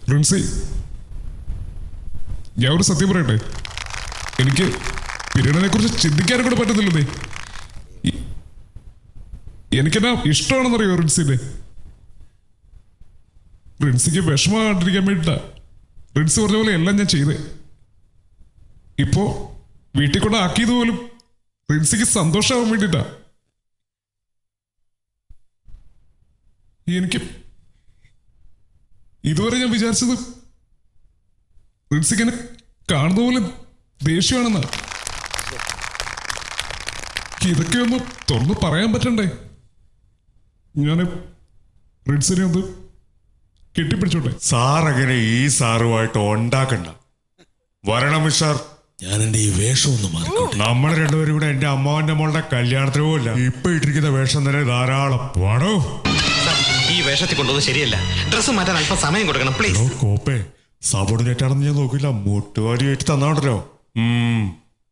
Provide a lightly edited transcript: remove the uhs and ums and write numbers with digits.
പ്രിൻസി, ഞാൻ ഒരു സത്യം പറയട്ടെ. എനിക്ക് പിരീഡിനെ കുറിച്ച് ചിന്തിക്കാനും കൂടെ പറ്റത്തില്ലേ. എനിക്കെന്നാ ഇഷ്ടമാണെന്നറിയോ റിൻസിനെ. റിൻസിക്ക് വിഷമമാണ്ടിരിക്കാൻ വേണ്ടിട്ടാ റിൻസി പറഞ്ഞ പോലെ എല്ലാം ഞാൻ ചെയ്തേ. ഇപ്പോ വീട്ടിൽ കൊണ്ട് ആക്കിയത് പോലും റിൻസിക്ക് സന്തോഷമാവാൻ വേണ്ടിട്ടാ. എനിക്ക് ഇതുവരെ ഞാൻ വിചാരിച്ചത് റിൻസിക്ക് എന്നെ കാണുന്ന പോലെ ദേഷ്യമാണെന്നാ. ഇതൊക്കെ ഒന്ന് തുറന്ന് പറയാൻ പറ്റണ്ടേ. ഞാൻ റിൻസിനെ ഒന്ന് കെട്ടിപ്പിടിച്ചോട്ടെ. സാർ അങ്ങനെ ഈ സാറുമായിട്ട് ഉണ്ടാക്കണ്ട. വരണം മിസ്റ്റർ. ഞാൻ എന്റെ ഈ വേഷം ഒന്ന് മാറിക്കോട്ടെ. നമ്മൾ രണ്ടുപേരും കൂടെ എന്റെ അമ്മാവന്റെ മോളുടെ കല്യാണത്തിന് പോവില്ല. ഇപ്പൊ ഇട്ടിരിക്കുന്ന വേഷം തന്നെ ധാരാളം. വാടോ. ഈ വേഷത്തിൽ കൊണ്ടുവന്നത് ശരിയല്ല. ഡ്രസ്സ് മാറ്റാൻ അല്പം സമയം കൊടുക്കണം പ്ലീസ്. കോപ്പേ, സബോർഡിനേറ്റ് ആണെന്ന് ഞാൻ നോക്കില്ല. മുട്ടുവാരി ആയിട്ട് തന്നാണ്ടല്ലോ.